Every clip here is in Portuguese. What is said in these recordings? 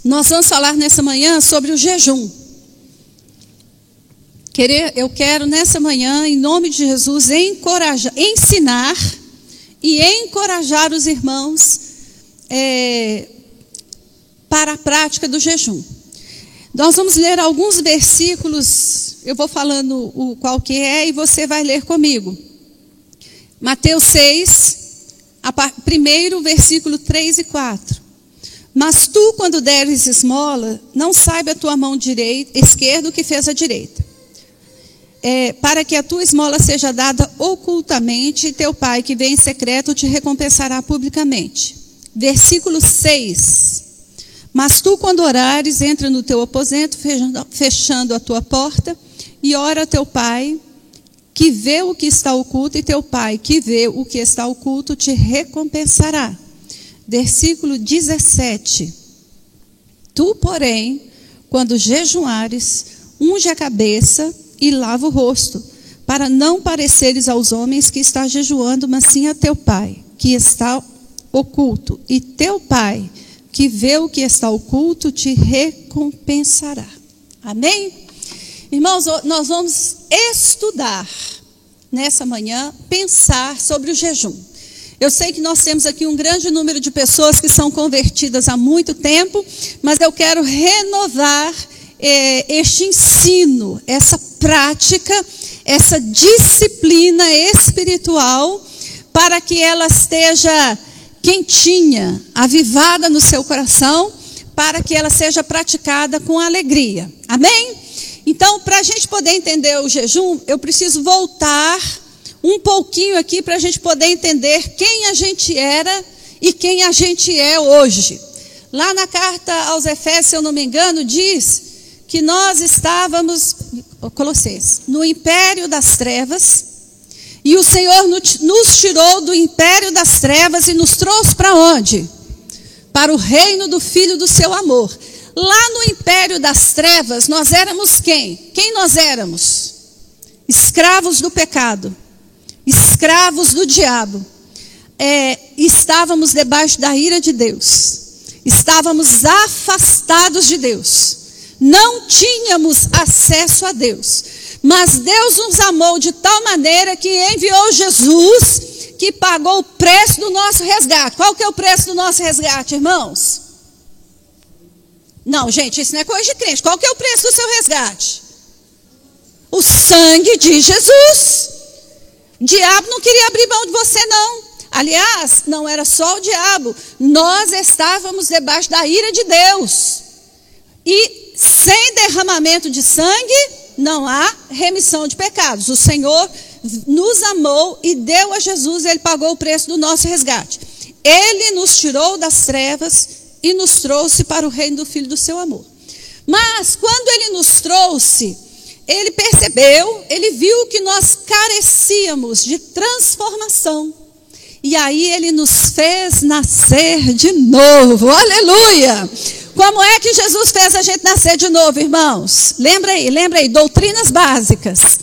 Nós vamos falar nessa manhã sobre o jejum. Eu quero nessa manhã, em nome de Jesus, ensinar e encorajar os irmãos para a prática do jejum. Nós vamos ler alguns versículos, eu vou falando qual que é e você vai ler comigo. Mateus 6, primeiro versículo 3 e 4. Mas tu, quando deres esmola, não saiba a tua mão esquerda o que fez a direita. Para que a tua esmola seja dada ocultamente, e teu pai que vem em secreto te recompensará publicamente. Versículo 6. Mas tu, quando orares, entra no teu aposento, fechando a tua porta, e ora a teu pai, que vê o que está oculto, e teu pai, que vê o que está oculto, te recompensará. Versículo 17. Tu, porém, quando jejuares, unge a cabeça e lava o rosto, para não pareceres aos homens que está jejuando, mas sim a teu pai, que está oculto, e teu pai, que vê o que está oculto, te recompensará. Amém? Irmãos, nós vamos estudar nessa manhã, pensar sobre o jejum. Eu sei que nós temos aqui um grande número de pessoas que são convertidas há muito tempo, mas eu quero renovar este ensino, essa prática, essa disciplina espiritual, para que ela esteja quentinha, avivada no seu coração, para que ela seja praticada com alegria. Amém? Então, para a gente poder entender o jejum, eu preciso voltar um pouquinho aqui para a gente poder entender quem a gente era e quem a gente é hoje. Lá na carta aos Efésios, se eu não me engano, diz que nós estávamos, Colossenses, no império das trevas, e o Senhor nos tirou do império das trevas e nos trouxe para onde? Para o reino do Filho do seu amor. Lá no império das trevas, nós éramos quem? Quem nós éramos? Escravos do pecado, escravos do diabo. Estávamos debaixo da ira de Deus, estávamos afastados de Deus, não tínhamos acesso a Deus. Mas Deus nos amou de tal maneira que enviou Jesus, que pagou o preço do nosso resgate. Qual que é o preço do nosso resgate, irmãos? Não, gente, isso não é coisa de crente. Qual que é o preço do seu resgate? O sangue de Jesus. O diabo não queria abrir mão de você, não. Aliás, não era só o diabo. Nós estávamos debaixo da ira de Deus. E sem derramamento de sangue, não há remissão de pecados. O Senhor nos amou e deu a Jesus, Ele pagou o preço do nosso resgate. Ele nos tirou das trevas e nos trouxe para o reino do Filho do seu amor. Mas quando Ele nos trouxe, Ele percebeu, Ele viu que nós carecíamos de transformação. E aí Ele nos fez nascer de novo. Aleluia! Como é que Jesus fez a gente nascer de novo, irmãos? Lembra aí, doutrinas básicas.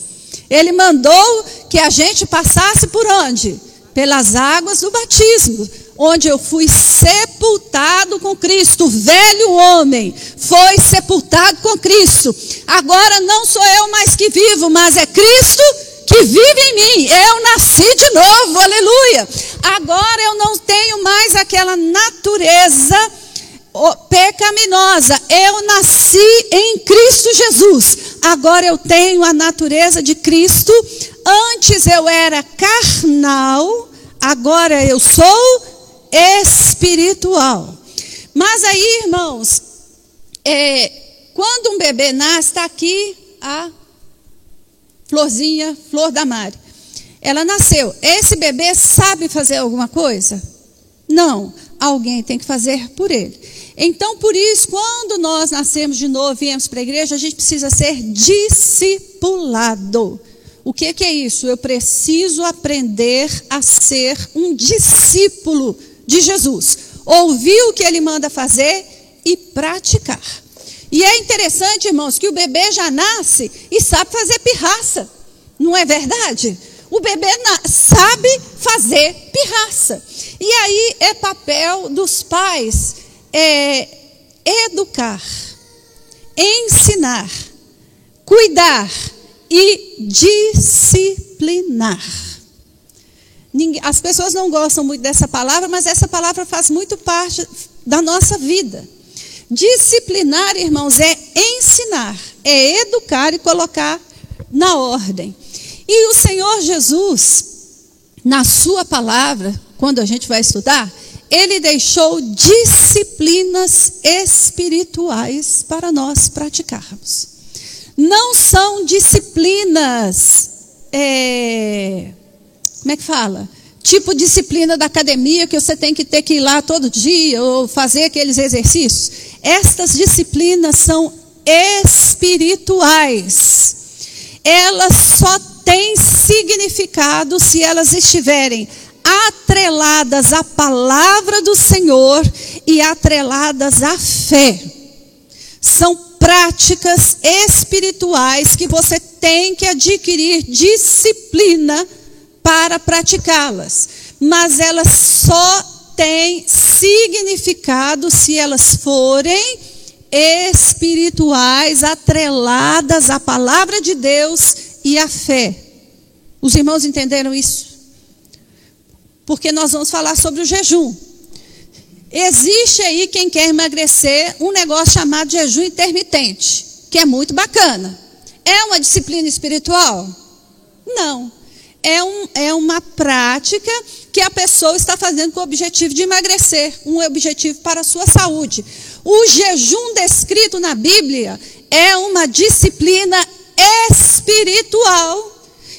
Ele mandou que a gente passasse por onde? Pelas águas do batismo, onde eu fui sepultado com Cristo. O velho homem foi sepultado com Cristo. Agora não sou eu mais que vivo, mas é Cristo que vive em mim. Eu nasci de novo, aleluia. Agora eu não tenho mais aquela natureza pecaminosa. Eu nasci em Cristo Jesus. Agora eu tenho a natureza de Cristo. Antes eu era carnal, agora eu sou espiritual. Mas aí, irmãos, quando um bebê nasce, está aqui a florzinha, flor da Mari. Ela nasceu. Esse bebê sabe fazer alguma coisa? Não. Alguém tem que fazer por ele. Então, por isso, quando nós nascemos de novo, viemos para a igreja, a gente precisa ser discipulado. O que é isso? Eu preciso aprender a ser um discípulo de Jesus. Ouvir o que Ele manda fazer e praticar. E é interessante, irmãos, que o bebê já nasce e sabe fazer pirraça. Não é verdade? O bebê sabe fazer pirraça. E aí é papel dos pais educar, ensinar, cuidar e disciplinar. As pessoas não gostam muito dessa palavra, mas essa palavra faz muito parte da nossa vida. Disciplinar, irmãos, é ensinar, é educar e colocar na ordem. E o Senhor Jesus, na sua palavra, quando a gente vai estudar, ele deixou disciplinas espirituais para nós praticarmos. Não são disciplinas, como é que fala? Tipo disciplina da academia, que você tem que ter que ir lá todo dia, ou fazer aqueles exercícios. Estas disciplinas são espirituais. Elas só têm significado se elas estiverem atreladas à palavra do Senhor e atreladas à fé. São práticas espirituais que você tem que adquirir disciplina para praticá-las. Mas elas só têm significado se elas forem espirituais, atreladas à palavra de Deus e à fé. Os irmãos entenderam isso? Porque nós vamos falar sobre o jejum. Existe aí, quem quer emagrecer, um negócio chamado jejum intermitente, que é muito bacana. É uma disciplina espiritual? Não. É uma prática que a pessoa está fazendo com o objetivo de emagrecer, um objetivo para a sua saúde. O jejum descrito na Bíblia é uma disciplina espiritual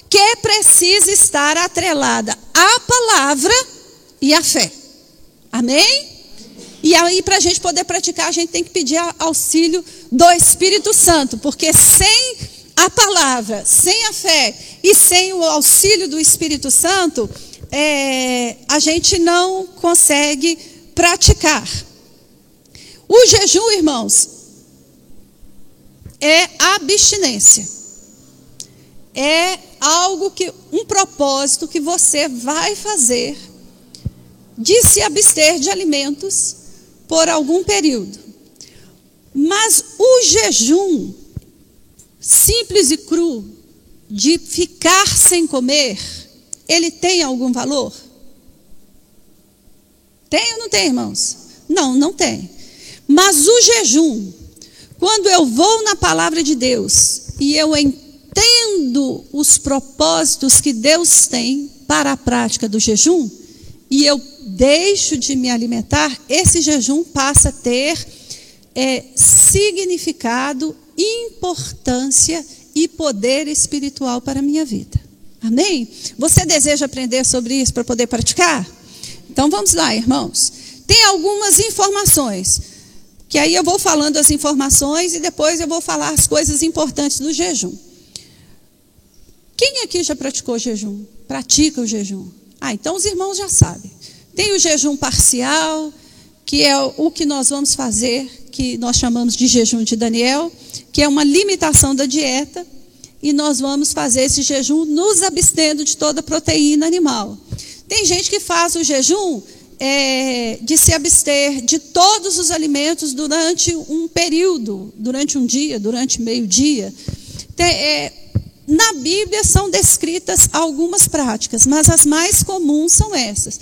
que precisa estar atrelada à palavra e à fé. Amém? E aí, para a gente poder praticar, a gente tem que pedir auxílio do Espírito Santo, porque sem a palavra, sem a fé e sem o auxílio do Espírito Santo, a gente não consegue praticar. O jejum, irmãos, é abstinência. É um propósito que você vai fazer de se abster de alimentos por algum período. Mas o jejum simples e cru de ficar sem comer, ele tem algum valor? Tem ou não tem, irmãos? Não, não tem. Mas o jejum, quando eu vou na palavra de Deus e eu entendo os propósitos que Deus tem para a prática do jejum, e eu deixo de me alimentar, esse jejum passa a ter significado, importância e poder espiritual para a minha vida. Amém? Você deseja aprender sobre isso para poder praticar? Então vamos lá, irmãos. Tem algumas informações, que aí eu vou falando as informações e depois eu vou falar as coisas importantes do jejum. Quem aqui já praticou jejum? Pratica o jejum? Então os irmãos já sabem. Tem o jejum parcial, que é o que nós vamos fazer, que nós chamamos de jejum de Daniel, que é uma limitação da dieta, e nós vamos fazer esse jejum nos abstendo de toda proteína animal. Tem gente que faz o jejum de se abster de todos os alimentos durante um período, durante um dia, durante meio-dia. Na Bíblia são descritas algumas práticas, mas as mais comuns são essas.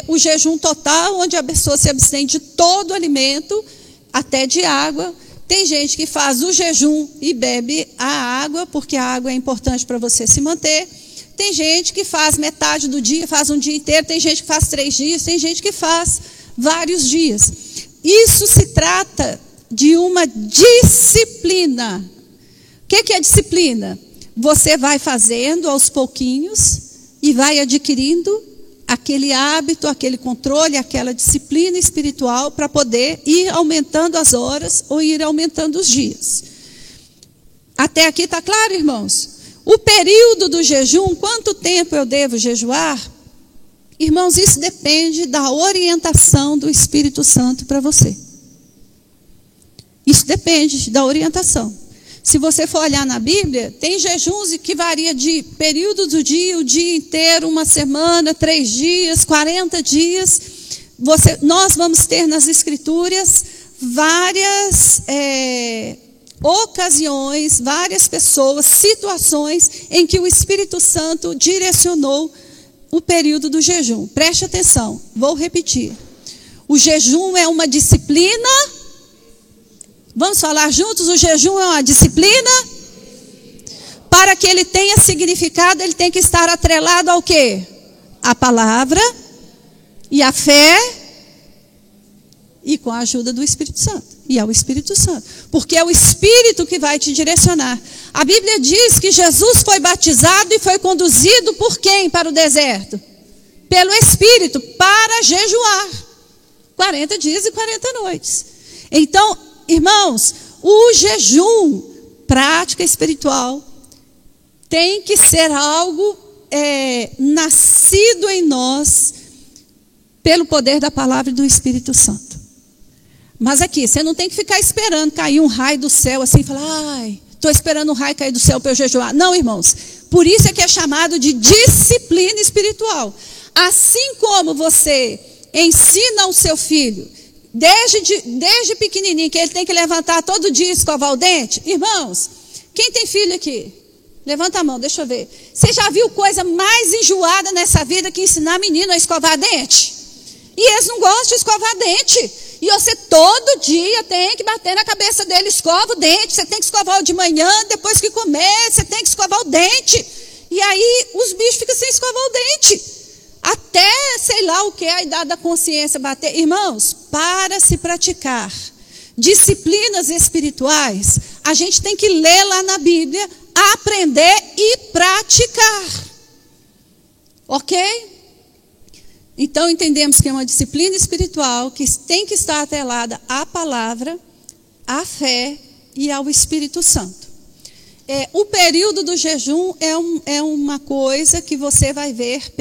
O jejum total, onde a pessoa se abstém de todo o alimento, até de água. Tem gente que faz o jejum e bebe a água, porque a água é importante para você se manter. Tem gente que faz metade do dia, faz um dia inteiro. Tem gente que faz 3 dias, tem gente que faz vários dias. Isso se trata de uma disciplina. O que é disciplina? Você vai fazendo aos pouquinhos e vai adquirindo aquele hábito, aquele controle, aquela disciplina espiritual para poder ir aumentando as horas ou ir aumentando os dias. Até aqui está claro, irmãos? O período do jejum, quanto tempo eu devo jejuar? Irmãos, isso depende da orientação do Espírito Santo para você. Isso depende da orientação. Se você for olhar na Bíblia, tem jejuns que varia de período do dia, o dia inteiro, uma semana, 3 dias, 40 dias. Nós vamos ter nas Escrituras várias ocasiões, várias pessoas, situações em que o Espírito Santo direcionou o período do jejum. Preste atenção, vou repetir. O jejum é uma disciplina. Vamos falar juntos? O jejum é uma disciplina. Para que ele tenha significado, ele tem que estar atrelado ao quê? A palavra e a fé e com a ajuda do Espírito Santo. E ao Espírito Santo. Porque é o Espírito que vai te direcionar. A Bíblia diz que Jesus foi batizado e foi conduzido por quem para o deserto? Pelo Espírito, para jejuar. 40 dias e 40 noites. Então, irmãos, o jejum, prática espiritual, tem que ser algo nascido em nós pelo poder da palavra e do Espírito Santo. Mas aqui, você não tem que ficar esperando cair um raio do céu assim, e falar, ai, estou esperando um raio cair do céu para eu jejuar. Não, irmãos, por isso é que é chamado de disciplina espiritual. Assim como você ensina ao seu filho, desde pequenininho, que ele tem que levantar todo dia e escovar o dente. Irmãos, quem tem filho aqui? Levanta a mão, deixa eu ver. Você já viu coisa mais enjoada nessa vida que ensinar menino a escovar dente? E eles não gostam de escovar dente. E você todo dia tem que bater na cabeça dele, escova o dente. Você tem que escovar o de manhã, depois que comer, você tem que escovar o dente. E aí os bichos ficam sem escovar o dente. Até, sei lá o que, a idade da consciência bater. Irmãos, para se praticar disciplinas espirituais, a gente tem que ler lá na Bíblia, aprender e praticar. Ok? Então entendemos que é uma disciplina espiritual que tem que estar atrelada à palavra, à fé e ao Espírito Santo. O período do jejum é uma coisa que você vai ver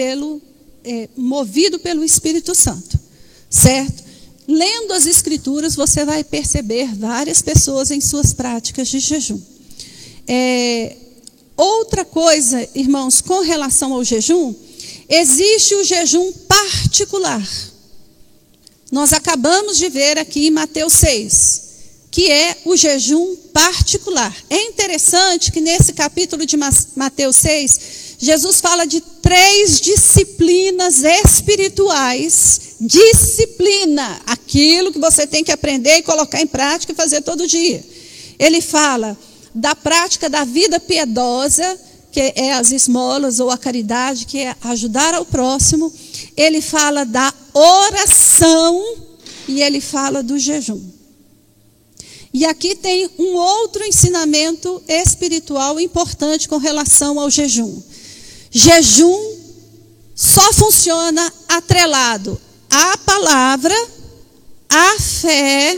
movido pelo Espírito Santo, certo? Lendo as Escrituras, você vai perceber várias pessoas em suas práticas de jejum. Outra coisa, irmãos, com relação ao jejum, existe o jejum particular. Nós acabamos de ver aqui em Mateus 6, que é o jejum particular. É interessante que nesse capítulo de Mateus 6, Jesus fala de 3 disciplinas espirituais. Disciplina, aquilo que você tem que aprender e colocar em prática e fazer todo dia. Ele fala da prática da vida piedosa, que é as esmolas ou a caridade, que é ajudar ao próximo. Ele fala da oração e ele fala do jejum. E aqui tem um outro ensinamento espiritual importante com relação ao jejum. Jejum só funciona atrelado à palavra, à fé,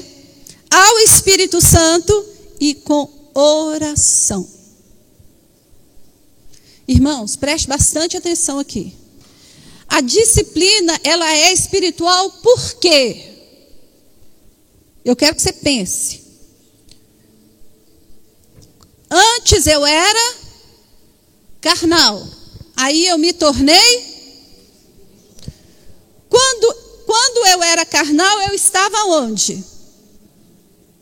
ao Espírito Santo e com oração. Irmãos, preste bastante atenção aqui. A disciplina, ela é espiritual por quê? Eu quero que você pense. Antes eu era carnal. Aí eu me tornei. Quando eu era carnal, eu estava onde?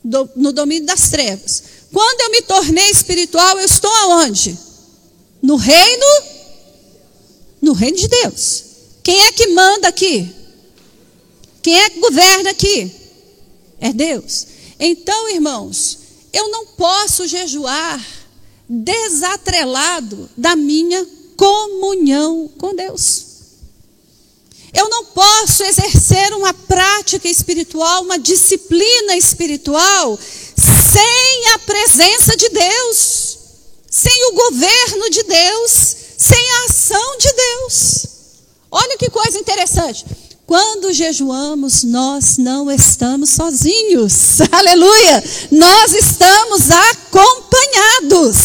No domínio das trevas. Quando eu me tornei espiritual, eu estou aonde? No reino de Deus. Quem é que manda aqui? Quem é que governa aqui? É Deus. Então, irmãos, eu não posso jejuar desatrelado da minha comunhão com Deus. Eu não posso exercer uma prática espiritual, uma disciplina espiritual, sem a presença de Deus, sem o governo de Deus, sem a ação de Deus. Olha que coisa interessante. Quando jejuamos, nós não estamos sozinhos. Aleluia! Nós estamos acompanhados.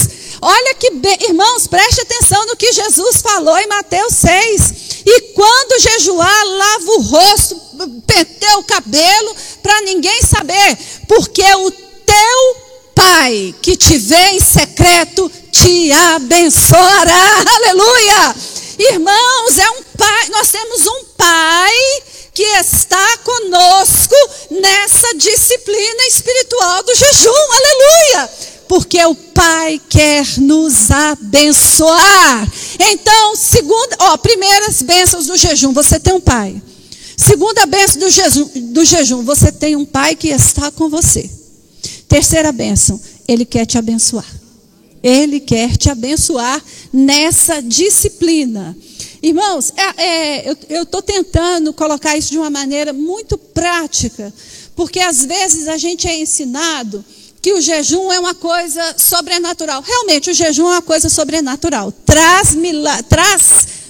Olha que bem, irmãos, preste atenção no que Jesus falou em Mateus 6. E quando jejuar, lava o rosto, penteia o cabelo, para ninguém saber, porque o teu Pai que te vê em secreto te abençoará. Aleluia! Irmãos, nós temos um Pai que está conosco nessa disciplina disciplina espiritual do jejum, aleluia! Porque o Pai quer nos abençoar. Então, primeiras bênçãos do jejum, você tem um Pai. Segunda bênção do jejum, você tem um Pai que está com você. Terceira bênção, Ele quer te abençoar. Ele quer te abençoar nessa disciplina. Irmãos, eu estou tentando colocar isso de uma maneira muito prática, porque às vezes a gente é ensinado que o jejum é uma coisa sobrenatural. Realmente, o jejum é uma coisa sobrenatural. Traz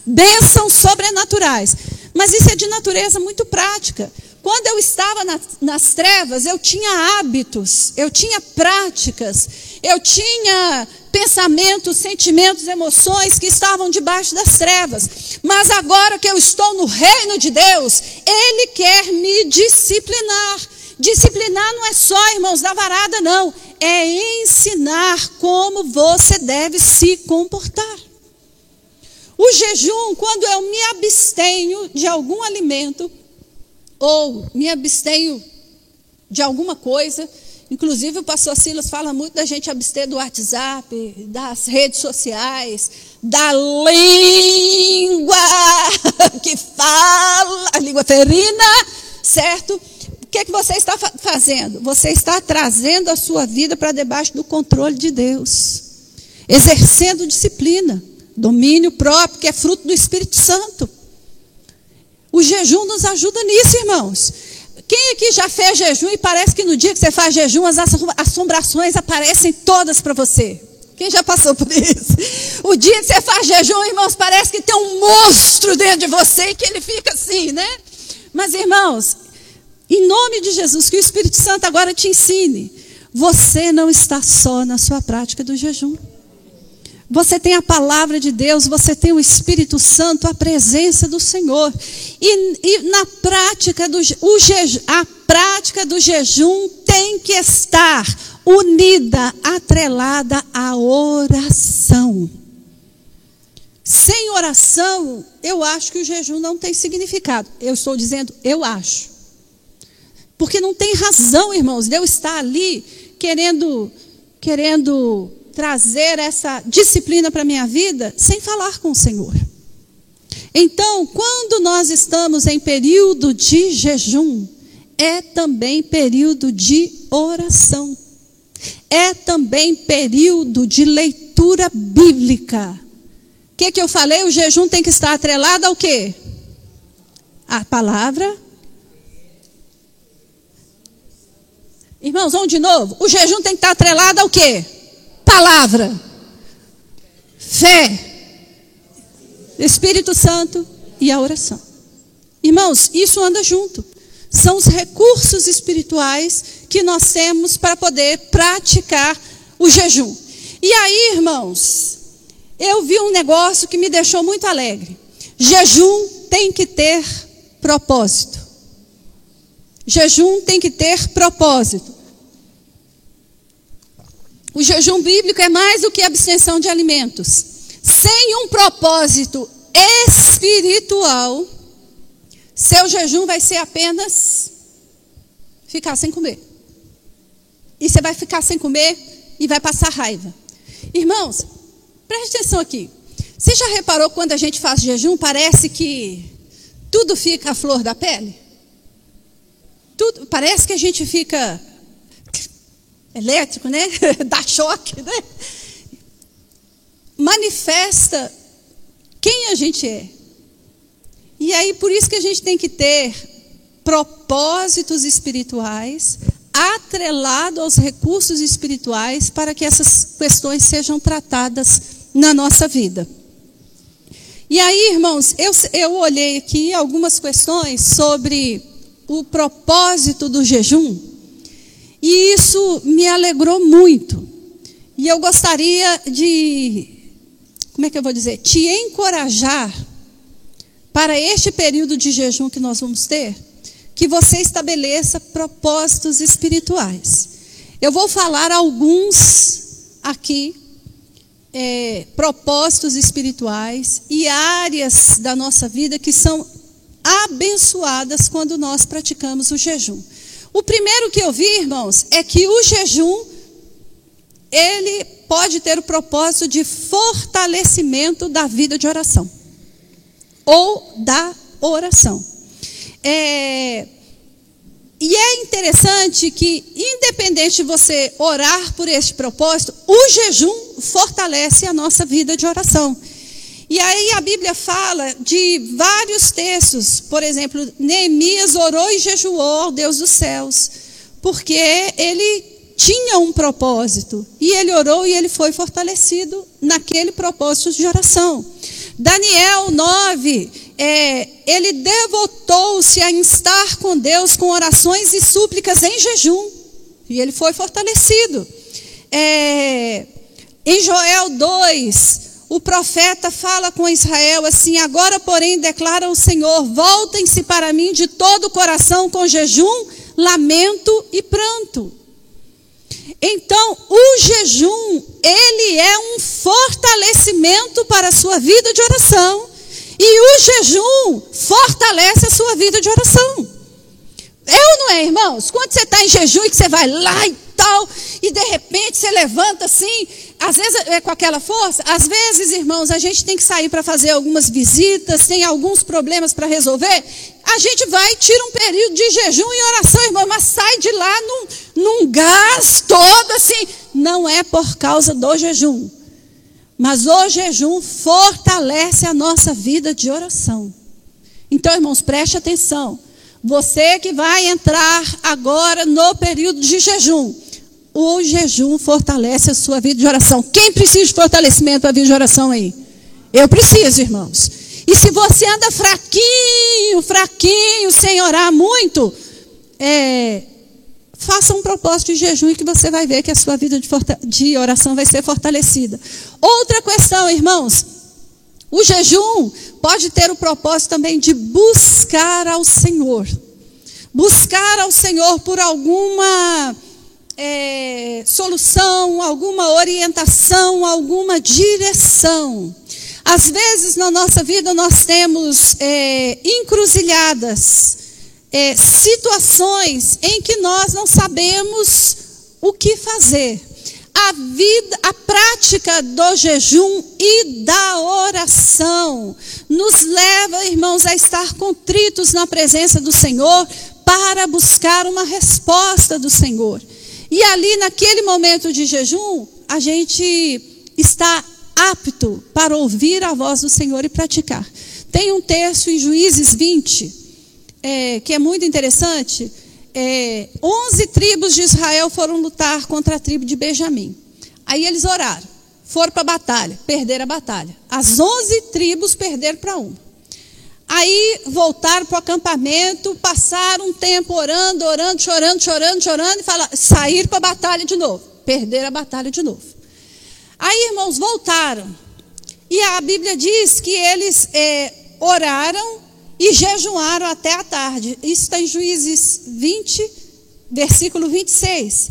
bênçãos sobrenaturais. Mas isso é de natureza muito prática. Quando eu estava nas trevas, eu tinha hábitos, eu tinha práticas, eu tinha pensamentos, sentimentos, emoções que estavam debaixo das trevas. Mas agora que eu estou no reino de Deus, Ele quer me disciplinar. Disciplinar não é só, irmãos, dar varada, não. É ensinar como você deve se comportar. O jejum, quando eu me abstenho de algum alimento, ou me abstenho de alguma coisa, inclusive o pastor Silas fala muito da gente abster do WhatsApp, das redes sociais, da língua que fala, a língua ferina, certo? O que você está fazendo? Você está trazendo a sua vida para debaixo do controle de Deus, exercendo disciplina, domínio próprio, que é fruto do Espírito Santo. O jejum nos ajuda nisso, irmãos. Quem aqui já fez jejum e parece que no dia que você faz jejum, as assombrações aparecem todas para você? Quem já passou por isso? O dia que você faz jejum, irmãos, parece que tem um monstro dentro de você e que ele fica assim, né? Mas, irmãos, em nome de Jesus, que o Espírito Santo agora te ensine. Você não está só na sua prática do jejum. Você tem a palavra de Deus, você tem o Espírito Santo, a presença do Senhor. E na prática a prática do jejum tem que estar unida, atrelada à oração. Sem oração, eu acho que o jejum não tem significado. Eu estou dizendo, eu acho. Porque não tem razão, irmãos, de eu estar ali querendo trazer essa disciplina para a minha vida sem falar com o Senhor. Então, quando nós estamos em período de jejum, é também período de oração. É também período de leitura bíblica. O que eu falei? O jejum tem que estar atrelado ao quê? A palavra. Irmãos, vamos de novo. O jejum tem que estar atrelado ao quê? Palavra, fé, Espírito Santo e a oração. Irmãos, isso anda junto. São os recursos espirituais que nós temos para poder praticar o jejum. E aí, irmãos, eu vi um negócio que me deixou muito alegre. Jejum tem que ter propósito. Jejum tem que ter propósito. O jejum bíblico é mais do que abstenção de alimentos. Sem um propósito espiritual, seu jejum vai ser apenas ficar sem comer. E você vai ficar sem comer e vai passar raiva. Irmãos, preste atenção aqui. Você já reparou que quando a gente faz jejum, parece que tudo fica à flor da pele? Parece que a gente fica elétrico, né? Dá choque, né? Manifesta quem a gente é. E aí, por isso que a gente tem que ter propósitos espirituais, atrelado aos recursos espirituais, para que essas questões sejam tratadas na nossa vida. E aí, irmãos, eu olhei aqui algumas questões sobre o propósito do jejum. E isso me alegrou muito. E eu gostaria de, te encorajar para este período de jejum que nós vamos ter, que você estabeleça propósitos espirituais. Eu vou falar alguns aqui, propósitos espirituais e áreas da nossa vida que são abençoadas quando nós praticamos o jejum. O primeiro que eu vi, irmãos, é que o jejum, ele pode ter o propósito de fortalecimento da vida de oração. Ou da oração. E é interessante que, independente de você orar por este propósito, o jejum fortalece a nossa vida de oração. E aí a Bíblia fala de vários textos. Por exemplo, Neemias orou e jejuou ao Deus dos céus, porque ele tinha um propósito. E ele orou e ele foi fortalecido naquele propósito de oração. Daniel 9, ele devotou-se a estar com Deus com orações e súplicas em jejum. E ele foi fortalecido. Em Joel 2, o profeta fala com Israel assim: agora, porém, declara o Senhor, voltem-se para mim de todo o coração com jejum, lamento e pranto. Então, o jejum, ele é um fortalecimento para a sua vida de oração. E o jejum fortalece a sua vida de oração. É ou não é, irmãos? Quando você está em jejum e que você vai lá e tal, e de repente você levanta assim, às vezes é com aquela força, às vezes, irmãos, a gente tem que sair para fazer algumas visitas, tem alguns problemas para resolver, a gente vai, tira um período de jejum e oração, irmão, mas sai de lá num gás todo assim. Não é por causa do jejum, mas o jejum fortalece a nossa vida de oração. Então, irmãos, preste atenção. Você que vai entrar agora no período de jejum, o jejum fortalece a sua vida de oração. Quem precisa de fortalecimento para a vida de oração aí? Eu preciso, irmãos. E se você anda fraquinho, sem orar muito, faça um propósito de jejum e que você vai ver que a sua vida de oração vai ser fortalecida. Outra questão, irmãos, o jejum pode ter o propósito também de buscar ao Senhor. Buscar ao Senhor por alguma solução, alguma orientação, alguma direção. Às vezes na nossa vida nós temos encruzilhadas, situações em que nós não sabemos o que fazer. A prática do jejum e da oração nos leva, irmãos, a estar contritos na presença do Senhor para buscar uma resposta do Senhor. E ali, naquele momento de jejum, a gente está apto para ouvir a voz do Senhor e praticar. Tem um texto em Juízes 20, que é muito interessante. 11 tribos de Israel foram lutar contra a tribo de Benjamim. Aí eles oraram, foram para a batalha, perderam a batalha. As 11 tribos perderam para uma. Aí voltaram para o acampamento, passaram um tempo orando, chorando, e saíram para a batalha de novo. Perderam a batalha de novo. Aí, irmãos, voltaram. E a Bíblia diz que eles oraram e jejuaram até a tarde. Isso está em Juízes 20, versículo 26.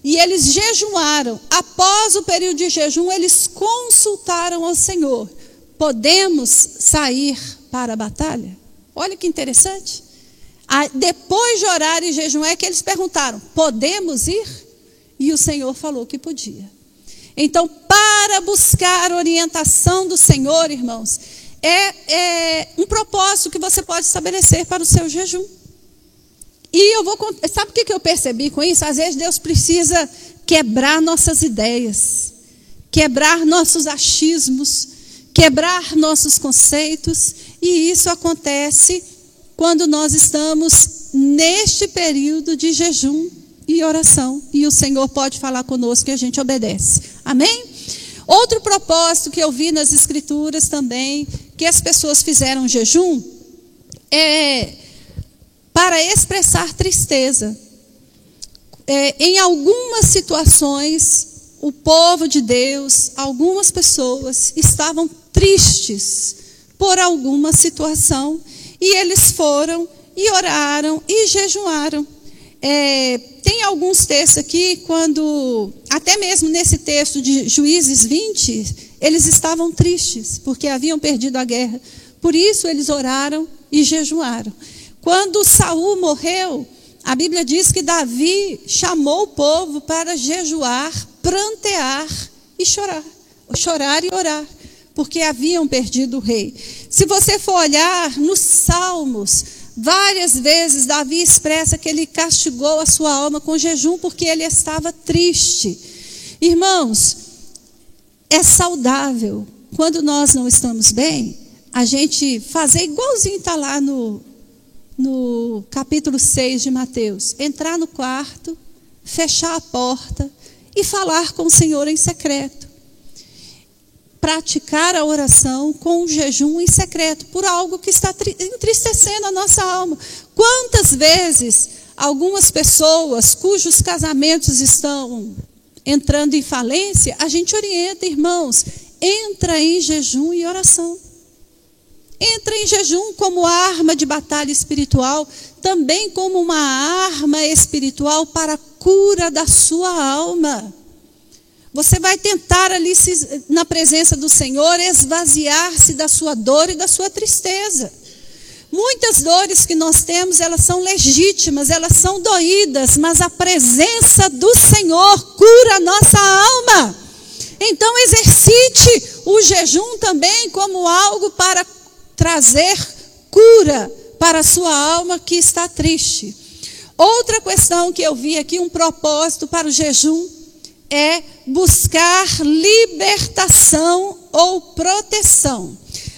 E eles jejuaram. Após o período de jejum, eles consultaram ao Senhor. Podemos sair para a batalha? Olha que interessante. Depois de orar e jejuar, é que eles perguntaram: podemos ir? E o Senhor falou que podia. Então, para buscar orientação do Senhor, irmãos, é um propósito que você pode estabelecer para o seu jejum. E sabe o que eu percebi com isso? Às vezes Deus precisa quebrar nossas ideias, quebrar nossos achismos, quebrar nossos conceitos. E isso acontece quando nós estamos neste período de jejum e oração. E o Senhor pode falar conosco e a gente obedece. Amém? Outro propósito que eu vi nas Escrituras também, que as pessoas fizeram jejum, é para expressar tristeza. Em algumas situações, o povo de Deus, algumas pessoas estavam tristes por alguma situação, e eles foram e oraram e jejuaram. Tem alguns textos aqui, até mesmo nesse texto de Juízes 20, eles estavam tristes, porque haviam perdido a guerra. Por isso eles oraram e jejuaram. Quando Saul morreu, a Bíblia diz que Davi chamou o povo para jejuar, prantear e chorar. Chorar e orar, porque haviam perdido o rei. Se você for olhar nos Salmos, várias vezes Davi expressa que ele castigou a sua alma com jejum, porque ele estava triste. Irmãos, é saudável, quando nós não estamos bem, a gente fazer igualzinho está lá no capítulo 6 de Mateus. Entrar no quarto, fechar a porta e falar com o Senhor em secreto. Praticar a oração com o jejum em secreto, por algo que está entristecendo a nossa alma. Quantas vezes algumas pessoas cujos casamentos estão entrando em falência, a gente orienta, irmãos, entra em jejum e oração. Entra em jejum como arma de batalha espiritual, também como uma arma espiritual para a cura da sua alma. Você vai tentar ali, na presença do Senhor, esvaziar-se da sua dor e da sua tristeza. Muitas dores que nós temos, elas são legítimas, elas são doídas, mas a presença do Senhor cura a nossa alma. Então exercite o jejum também como algo para trazer cura para a sua alma que está triste. Outra questão que eu vi aqui, um propósito para o jejum, é buscar libertação ou proteção.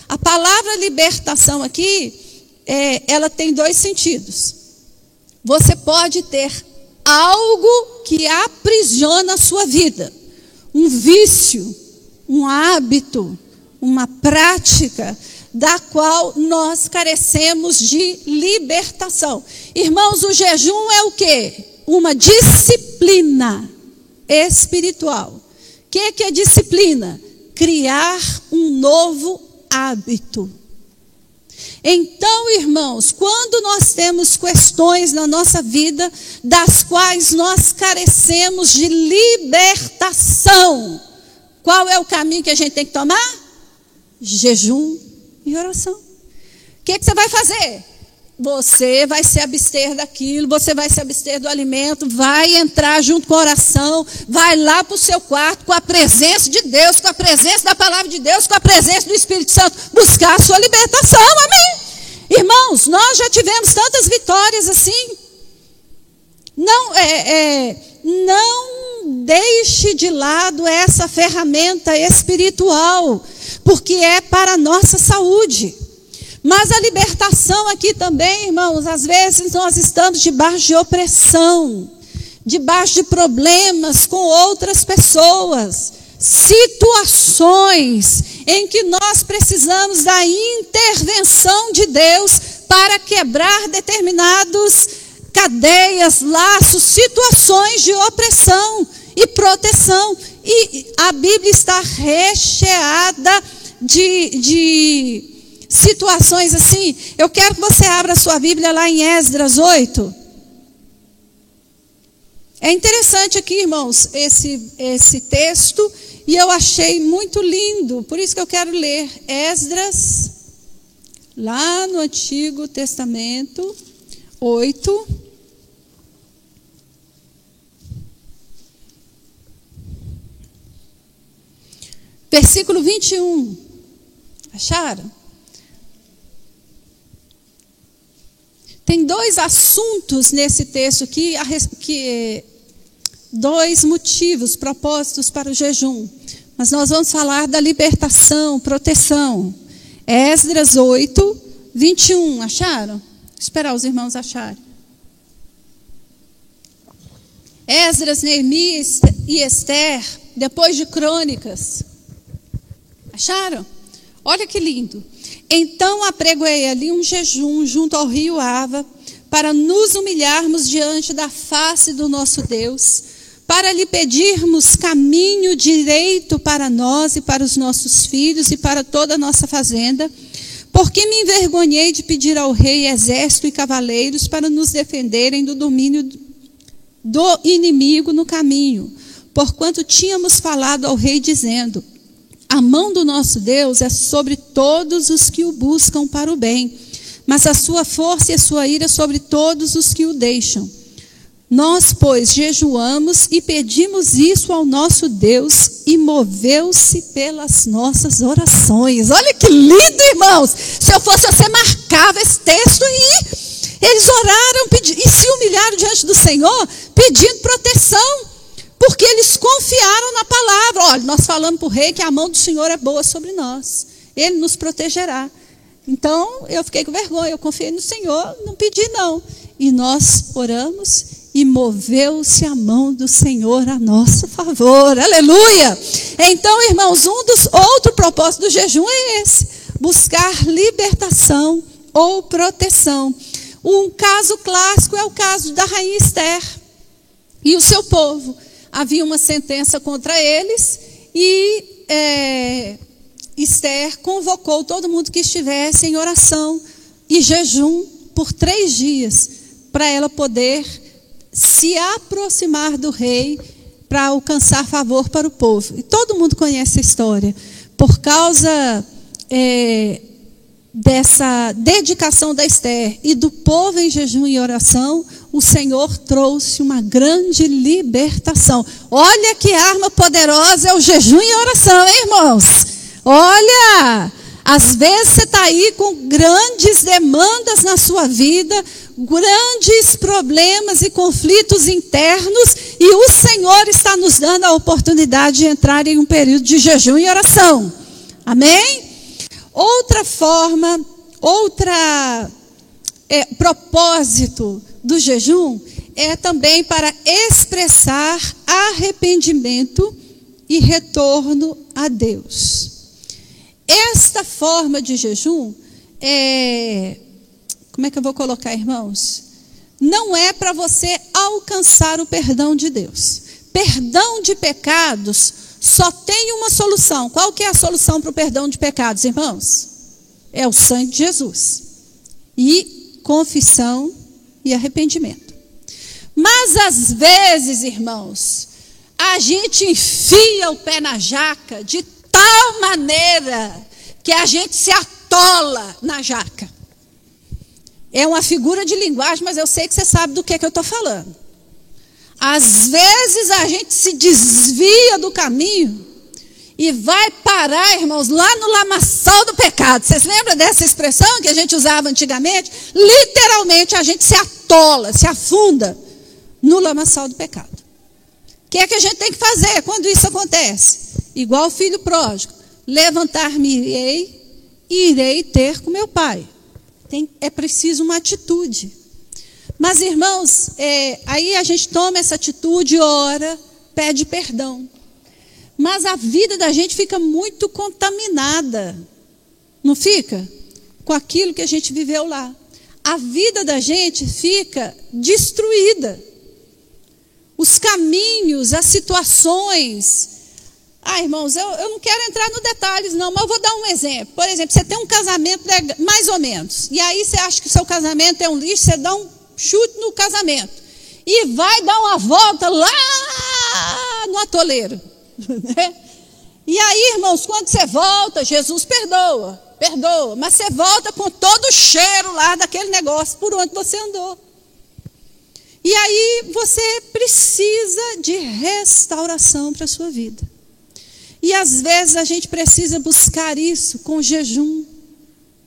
A palavra libertação aqui, ela tem dois sentidos. Você pode ter algo que aprisiona a sua vida, um vício, um hábito, uma prática, da qual nós carecemos de libertação. Irmãos, o jejum é o quê? Uma disciplina espiritual. O que é disciplina? Criar um novo hábito. Então, irmãos, quando nós temos questões na nossa vida, das quais nós carecemos de libertação, qual é o caminho que a gente tem que tomar? Jejum e oração. O que você vai fazer? Você vai se abster daquilo, você vai se abster do alimento, vai entrar junto com a oração, vai lá para o seu quarto com a presença de Deus, com a presença da palavra de Deus, com a presença do Espírito Santo, buscar a sua libertação, amém? Irmãos, nós já tivemos tantas vitórias assim. Não deixe de lado essa ferramenta espiritual, porque é para a nossa saúde. Mas a libertação aqui também, irmãos, às vezes nós estamos debaixo de opressão, debaixo de problemas com outras pessoas, situações em que nós precisamos da intervenção de Deus para quebrar determinadas cadeias, laços, situações de opressão e proteção. E a Bíblia está recheada de situações assim. Eu quero que você abra a sua Bíblia lá em Esdras 8. É interessante aqui, irmãos, esse texto, e eu achei muito lindo, por isso que eu quero ler Esdras, lá no Antigo Testamento, 8. Versículo 21. Acharam? Tem dois assuntos nesse texto aqui, dois motivos, propósitos para o jejum. Mas nós vamos falar da libertação, proteção. Esdras 8, 21. Acharam? Esperar os irmãos acharem. Esdras, Neemias e Esther, depois de Crônicas. Acharam? Olha que lindo. Então apregoei ali um jejum junto ao rio Ava, para nos humilharmos diante da face do nosso Deus, para lhe pedirmos caminho direito para nós e para os nossos filhos e para toda a nossa fazenda, porque me envergonhei de pedir ao rei exército e cavaleiros para nos defenderem do domínio do inimigo no caminho, porquanto tínhamos falado ao rei dizendo: a mão do nosso Deus é sobre todos os que o buscam para o bem, mas a sua força e a sua ira sobre todos os que o deixam. Nós, pois, jejuamos e pedimos isso ao nosso Deus, e moveu-se pelas nossas orações. Olha que lindo, irmãos! Se eu fosse você, marcava esse texto e eles oraram e se humilharam diante do Senhor, pedindo proteção, porque eles confiaram na palavra. Olha, nós falamos para o rei que a mão do Senhor é boa sobre nós, Ele nos protegerá. Então, eu fiquei com vergonha, eu confiei no Senhor, não pedi não. E nós oramos e moveu-se a mão do Senhor a nosso favor. Aleluia! Então, irmãos, outro propósito do jejum é esse: buscar libertação ou proteção. Um caso clássico é o caso da rainha Esther e o seu povo. Havia uma sentença contra eles e Esther convocou todo mundo que estivesse em oração e jejum por 3 dias, para ela poder se aproximar do rei, para alcançar favor para o povo. E todo mundo conhece a história. Por causa dessa dedicação da Esther e do povo em jejum e oração, o Senhor trouxe uma grande libertação. Olha que arma poderosa é o jejum e oração, hein, irmãos? Olha, às vezes você está aí com grandes demandas na sua vida, grandes problemas e conflitos internos, e o Senhor está nos dando a oportunidade de entrar em um período de jejum e oração. Amém? Propósito do jejum é também para expressar arrependimento e retorno a Deus. Esta forma de jejum como é que eu vou colocar, irmãos? Não é para você alcançar o perdão de Deus. Perdão de pecados só tem uma solução. Qual que é a solução para o perdão de pecados, irmãos? É o sangue de Jesus. E confissão e arrependimento. Mas às vezes, irmãos, a gente enfia o pé na jaca de tal maneira que a gente se atola na jaca. É uma figura de linguagem, mas eu sei que você sabe do que eu estou falando. Às vezes a gente se desvia do caminho e vai parar, irmãos, lá no lamaçal do pecado. Vocês lembram dessa expressão que a gente usava antigamente? Literalmente a gente se atola, se afunda no lamaçal do pecado. O que é que a gente tem que fazer quando isso acontece? Igual o filho pródigo: levantar-me-ei e irei ter com meu pai. É preciso uma atitude. Mas, irmãos, aí a gente toma essa atitude, ora, pede perdão. Mas a vida da gente fica muito contaminada, não fica? Com aquilo que a gente viveu lá. A vida da gente fica destruída. Os caminhos, as situações. Irmãos, eu não quero entrar no detalhes não, mas eu vou dar um exemplo. Por exemplo, você tem um casamento mais ou menos, e aí você acha que o seu casamento é um lixo, você dá um chute no casamento e vai dar uma volta lá no atoleiro. E aí, irmãos, quando você volta, Jesus perdoa, mas você volta com todo o cheiro lá daquele negócio por onde você andou. E aí você precisa de restauração para a sua vida. E às vezes a gente precisa buscar isso com jejum,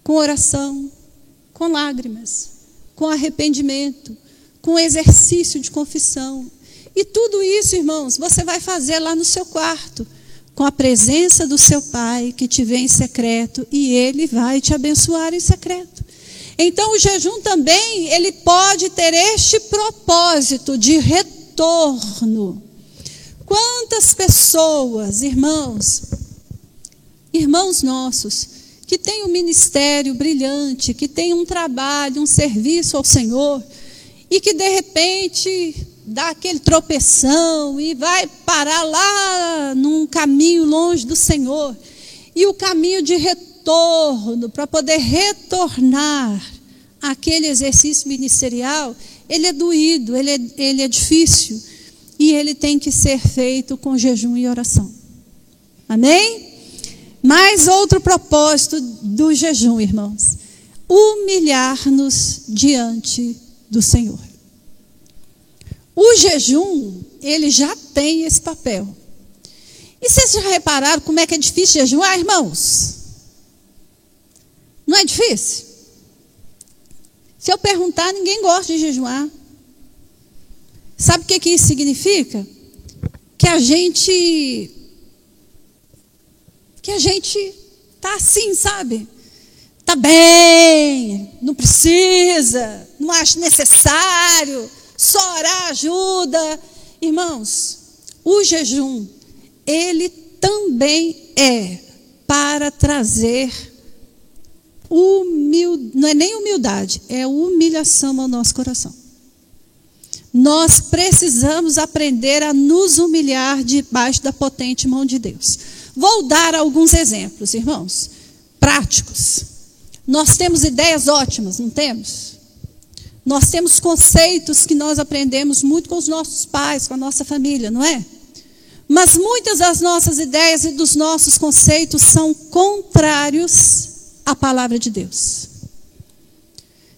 com oração, com lágrimas, com arrependimento, com exercício de confissão. E tudo isso, irmãos, você vai fazer lá no seu quarto, com a presença do seu Pai que te vê em secreto, e Ele vai te abençoar em secreto. Então o jejum também, ele pode ter este propósito de retorno. Quantas pessoas, irmãos nossos, que têm um ministério brilhante, que têm um trabalho, um serviço ao Senhor, e que de repente dá aquele tropeção e vai parar lá num caminho longe do Senhor. E o caminho de retorno, para poder retornar àquele exercício ministerial, ele é doído, ele é difícil. E ele tem que ser feito com jejum e oração. Amém? Mais outro propósito do jejum, irmãos: humilhar-nos diante do Senhor. O jejum, ele já tem esse papel. E vocês já repararam como é que é difícil jejuar, irmãos? Não é difícil? Se eu perguntar, ninguém gosta de jejuar. Sabe o que isso significa? Que a gente está assim, sabe? Está bem, não precisa, não acho necessário, só orar ajuda. Irmãos, o jejum, ele também é para trazer não é nem humildade, é humilhação ao nosso coração. Nós precisamos aprender a nos humilhar debaixo da potente mão de Deus. Vou dar alguns exemplos, irmãos, práticos. Nós temos ideias ótimas, não temos? Nós temos conceitos que nós aprendemos muito com os nossos pais, com a nossa família, não é? Mas muitas das nossas ideias e dos nossos conceitos são contrários à palavra de Deus.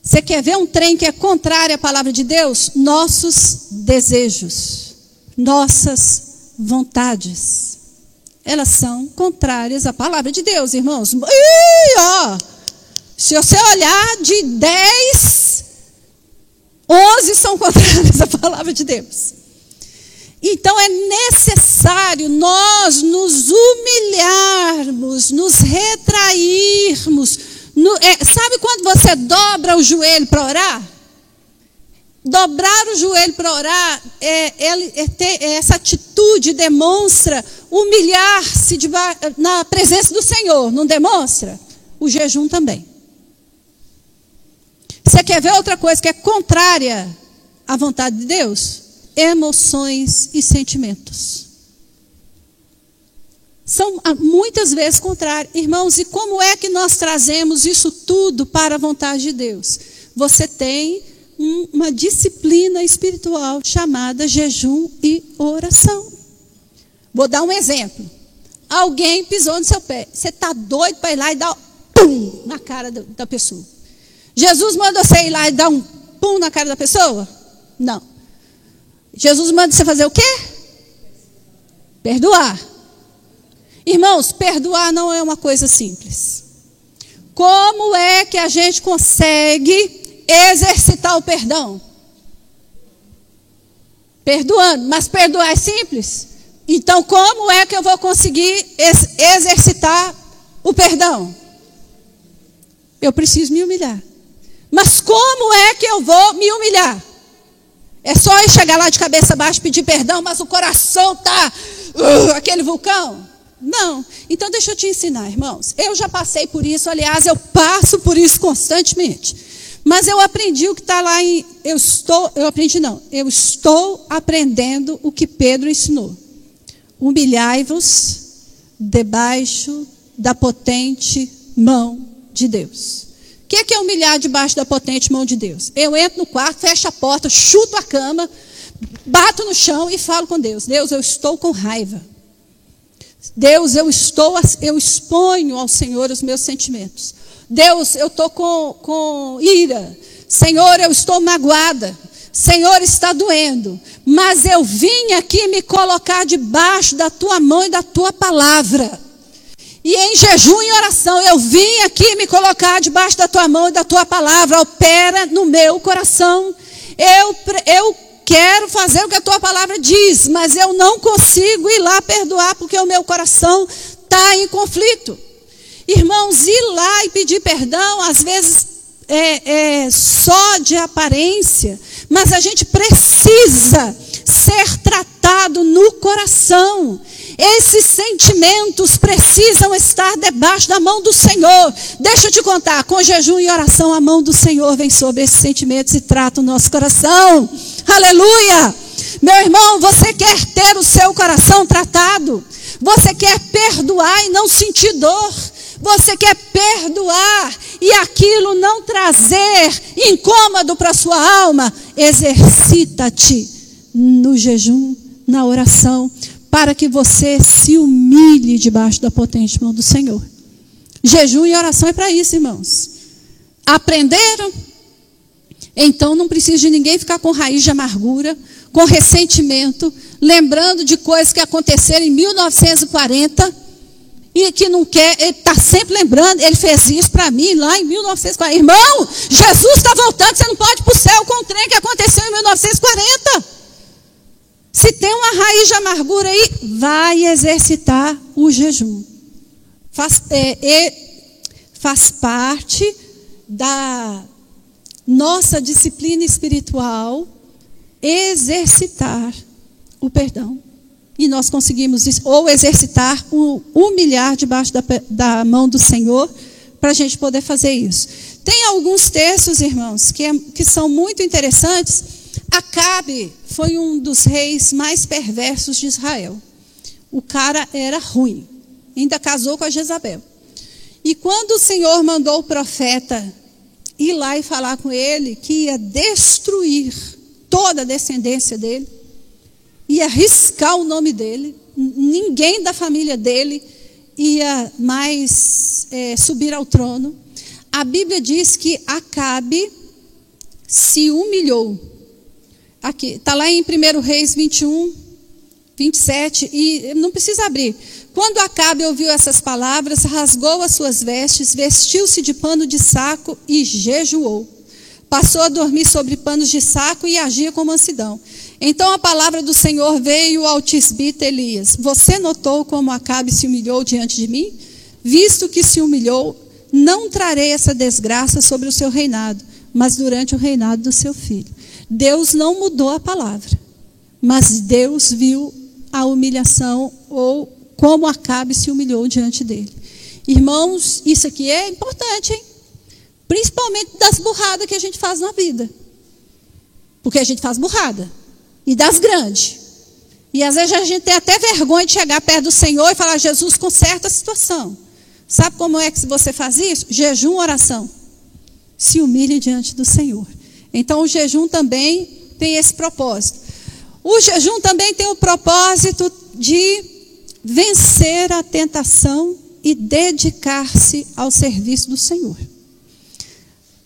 Você quer ver um trem que é contrário à palavra de Deus? Nossos desejos, nossas vontades, elas são contrárias à palavra de Deus, irmãos. Se você olhar de 10, 11 são contrárias à palavra de Deus. Então é necessário nós nos humilharmos, nos retrairmos. Sabe quando você dobra o joelho para orar? Dobrar o joelho para orar, essa atitude demonstra humilhar-se na presença do Senhor, não demonstra? O jejum também. Você quer ver outra coisa que é contrária à vontade de Deus? Emoções e sentimentos. São muitas vezes contrários. Irmãos, e como é que nós trazemos isso tudo para a vontade de Deus? Você tem uma disciplina espiritual chamada jejum e oração. Vou dar um exemplo. Alguém pisou no seu pé. Você está doido para ir lá e dar um pum na cara da pessoa. Jesus manda você ir lá e dar um pum na cara da pessoa? Não. Jesus manda você fazer o quê? Perdoar. Irmãos, perdoar não é uma coisa simples. Como é que a gente consegue exercitar o perdão? Perdoando. Mas perdoar é simples? Então, como é que eu vou conseguir exercitar o perdão? Eu preciso me humilhar. Mas como é que eu vou me humilhar? É só eu chegar lá de cabeça baixa e pedir perdão, mas o coração está aquele vulcão? Não. Então deixa eu te ensinar, irmãos. Eu já passei por isso, aliás, eu passo por isso constantemente. Mas eu aprendi o que está lá em... Eu estou aprendendo o que Pedro ensinou. Humilhai-vos debaixo da potente mão de Deus. O que é humilhar debaixo da potente mão de Deus? Eu entro no quarto, fecho a porta, chuto a cama, bato no chão e falo com Deus. Deus, eu estou com raiva. Deus, eu exponho ao Senhor os meus sentimentos. Deus, eu estou com ira. Senhor, eu estou magoada. Senhor, está doendo. Mas eu vim aqui me colocar debaixo da tua mão e da tua palavra. E em jejum e oração, eu vim aqui me colocar debaixo da tua mão e da tua palavra. Opera no meu coração. Eu quero fazer o que a tua palavra diz, mas eu não consigo ir lá perdoar, porque o meu coração está em conflito. Irmãos, ir lá e pedir perdão, às vezes é só de aparência, mas a gente precisa ser tratado no coração. Esses sentimentos precisam estar debaixo da mão do Senhor. Deixa eu te contar, com jejum e oração, a mão do Senhor vem sobre esses sentimentos e trata o nosso coração. Aleluia! Meu irmão, você quer ter o seu coração tratado? Você quer perdoar e não sentir dor? Você quer perdoar e aquilo não trazer incômodo para a sua alma? Exercita-te no jejum, na oração, para que você se humilhe debaixo da potente mão do Senhor. Jejum e oração é para isso, irmãos. Aprenderam? Então não precisa de ninguém ficar com raiz de amargura, com ressentimento, lembrando de coisas que aconteceram em 1940 e que não quer, ele está sempre lembrando, ele fez isso para mim lá em 1940. Irmão, Jesus está voltando, você não pode ir para o céu com o trem que aconteceu em 1940. Se tem uma raiz de amargura aí, vai exercitar o jejum. Faz parte da nossa disciplina espiritual exercitar o perdão. E nós conseguimos isso, ou exercitar o humilhar debaixo da mão do Senhor, para a gente poder fazer isso. Tem alguns textos, irmãos, que são muito interessantes. Acabe foi um dos reis mais perversos de Israel. O cara era ruim, ainda casou com a Jezabel. E quando o Senhor mandou o profeta ir lá e falar com ele, que ia destruir toda a descendência dele, ia riscar o nome dele, ninguém da família dele ia mais subir ao trono. A Bíblia diz que Acabe se humilhou. Aqui, está lá em 1 Reis 21, 27, e não precisa abrir. Quando Acabe ouviu essas palavras, rasgou as suas vestes, vestiu-se de pano de saco e jejuou. Passou a dormir sobre panos de saco e agia com mansidão. Então a palavra do Senhor veio ao tisbita Elias. Você notou como Acabe se humilhou diante de mim? Visto que se humilhou, não trarei essa desgraça sobre o seu reinado, mas durante o reinado do seu filho. Deus não mudou a palavra, mas Deus viu a humilhação, ou como Acabe se humilhou diante dele. Irmãos, isso aqui é importante, hein? Principalmente das burradas que a gente faz na vida. Porque a gente faz burrada. E das grandes. E às vezes a gente tem até vergonha de chegar perto do Senhor e falar: Jesus, conserta a situação. Sabe como é que você faz isso? Jejum, oração. Se humilhe diante do Senhor. Então o jejum também tem esse propósito. O jejum também tem o propósito de vencer a tentação e dedicar-se ao serviço do Senhor.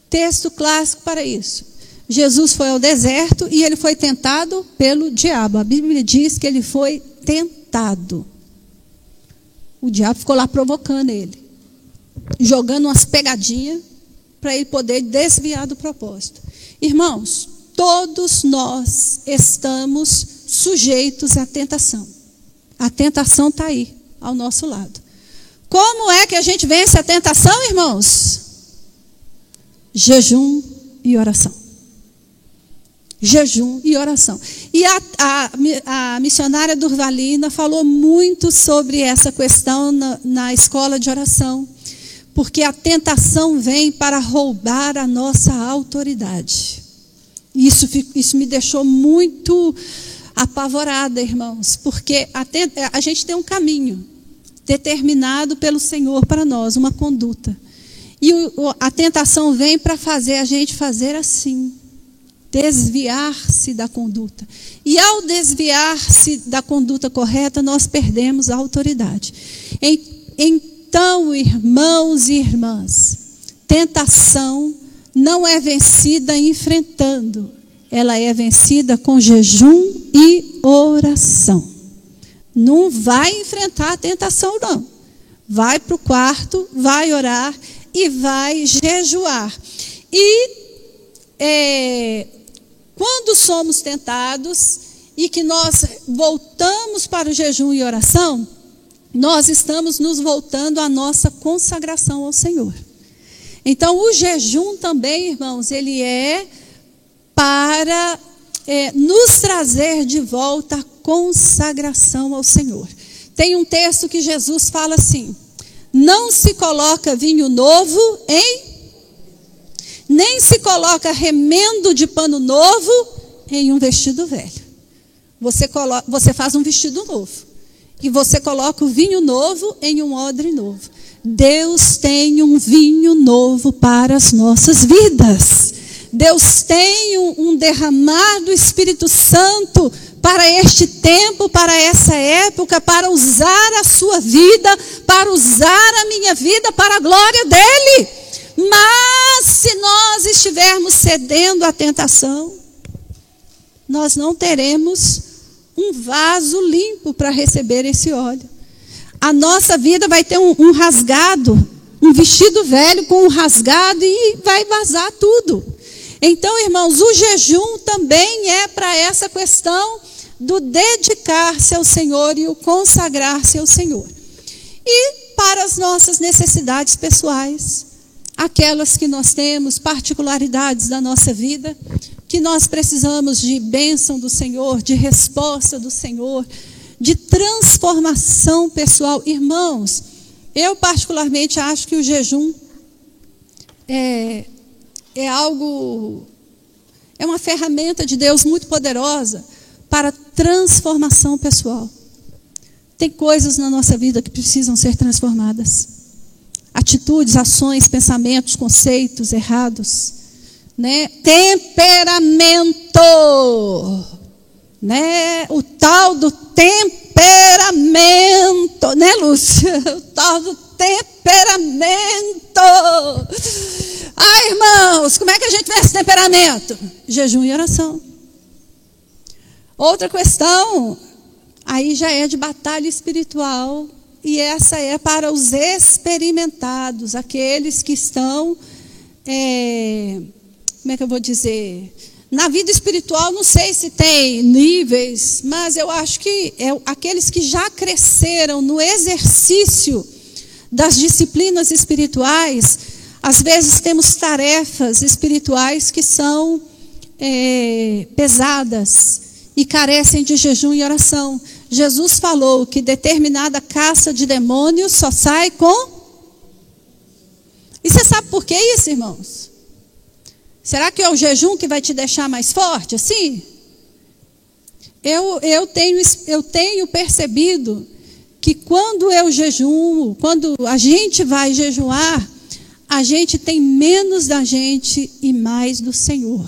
Texto clássico para isso. Jesus foi ao deserto e ele foi tentado pelo diabo. A Bíblia diz que ele foi tentado. O diabo ficou lá provocando ele, jogando umas pegadinhas para ele poder desviar do propósito. Irmãos, todos nós estamos sujeitos à tentação. A tentação está aí, ao nosso lado. Como é que a gente vence a tentação, irmãos? Jejum e oração. Jejum e oração. E a missionária Durvalina falou muito sobre essa questão na escola de oração. Porque a tentação vem para roubar a nossa autoridade. Isso me deixou muito apavorada, irmãos. Porque a gente tem um caminho determinado pelo Senhor para nós, uma conduta. E a tentação vem para fazer a gente fazer assim. Desviar-se da conduta. E ao desviar-se da conduta correta, nós perdemos a autoridade. Então, irmãos e irmãs, tentação não é vencida enfrentando. Ela é vencida com jejum e oração. Não vai enfrentar a tentação, não. Vai para o quarto, vai orar e vai jejuar. E quando somos tentados e que nós voltamos para o jejum e oração, nós estamos nos voltando à nossa consagração ao Senhor. Então, o jejum também, irmãos, ele é para nos trazer de volta a consagração ao Senhor. Tem um texto que Jesus fala assim: não se coloca vinho novo nem se coloca remendo de pano novo em um vestido velho. Você faz um vestido novo e você coloca o vinho novo em um odre novo. Deus tem um vinho novo para as nossas vidas. Deus tem um derramar do Espírito Santo para este tempo, para essa época, para usar a sua vida, para usar a minha vida para a glória dEle. Mas se nós estivermos cedendo à tentação, nós não teremos um vaso limpo para receber esse óleo. A nossa vida vai ter um rasgado, um vestido velho com um rasgado e vai vazar tudo. Então, irmãos, o jejum também é para essa questão do dedicar-se ao Senhor e o consagrar-se ao Senhor. E para as nossas necessidades pessoais, aquelas que nós temos, particularidades da nossa vida, que nós precisamos de bênção do Senhor, de resposta do Senhor, de transformação pessoal. Irmãos, eu particularmente acho que o jejum é uma ferramenta de Deus muito poderosa para transformação pessoal. Tem coisas na nossa vida que precisam ser transformadas. Atitudes, ações, pensamentos, conceitos errados, né? Temperamento, né? O tal do temperamento, né, Lúcia? O tal do temperamento. Ai, irmãos, como é que a gente vê esse temperamento? Jejum e oração. Outra questão, aí já é de batalha espiritual, e essa é para os experimentados, aqueles que estão, como é que eu vou dizer? Na vida espiritual, não sei se tem níveis, mas eu acho que aqueles que já cresceram no exercício das disciplinas espirituais. Às vezes temos tarefas espirituais que são pesadas e carecem de jejum e oração. Jesus falou que determinada caça de demônios só sai com... E você sabe por que isso, irmãos? Será que é o jejum que vai te deixar mais forte assim? Eu tenho percebido que quando eu jejuo, quando a gente vai jejuar, a gente tem menos da gente e mais do Senhor.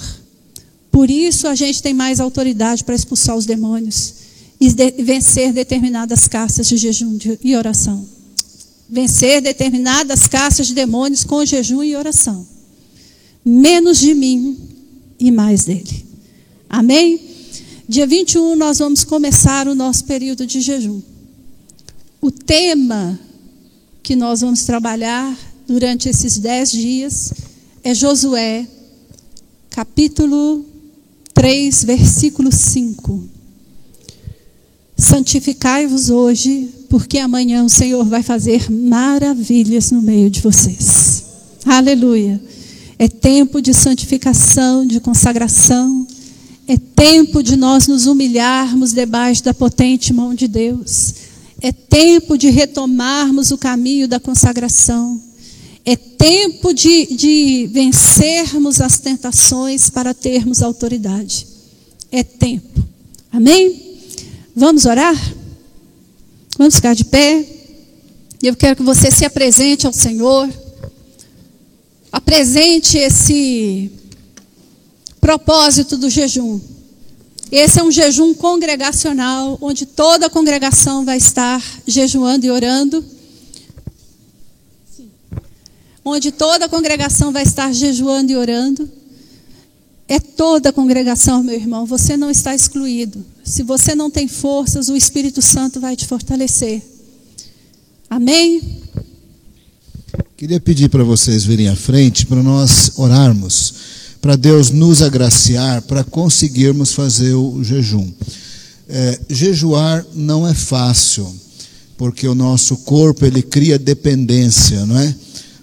Por isso a gente tem mais autoridade para expulsar os demônios e vencer determinadas caças de jejum e oração. Vencer determinadas caças de demônios com jejum e oração. Menos de mim e mais dele. Amém? Dia 21 nós vamos começar o nosso período de jejum. O tema que nós vamos trabalhar durante esses 10 dias é Josué, capítulo 3, versículo 5. Santificai-vos hoje, porque amanhã o Senhor vai fazer maravilhas no meio de vocês. Aleluia. É tempo de santificação, de consagração. É tempo de nós nos humilharmos debaixo da potente mão de Deus. É tempo de retomarmos o caminho da consagração. É tempo de vencermos as tentações para termos autoridade. É tempo. Amém? Vamos orar? Vamos ficar de pé. Eu quero que você se apresente ao Senhor. Apresente esse propósito do jejum. Esse é um jejum congregacional, onde toda a congregação vai estar jejuando e orando. Onde toda a congregação vai estar jejuando e orando. É toda a congregação, meu irmão, você não está excluído. Se você não tem forças, o Espírito Santo vai te fortalecer. Amém? Queria pedir para vocês virem à frente, para nós orarmos, para Deus nos agraciar, para conseguirmos fazer o jejum. Jejuar não é fácil, porque o nosso corpo, ele cria dependência, não é?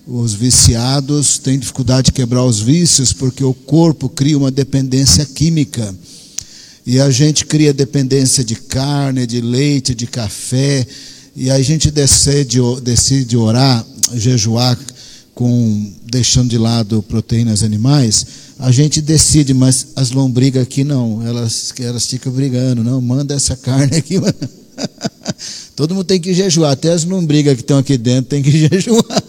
Os viciados têm dificuldade de quebrar os vícios, porque o corpo cria uma dependência química. E a gente cria dependência de carne, de leite, de café, e a gente decide orar, jejuar, deixando de lado proteínas animais. A gente decide, mas as lombrigas aqui não, elas ficam brigando, não, manda essa carne aqui. Todo mundo tem que jejuar, até as lombrigas que estão aqui dentro tem que jejuar.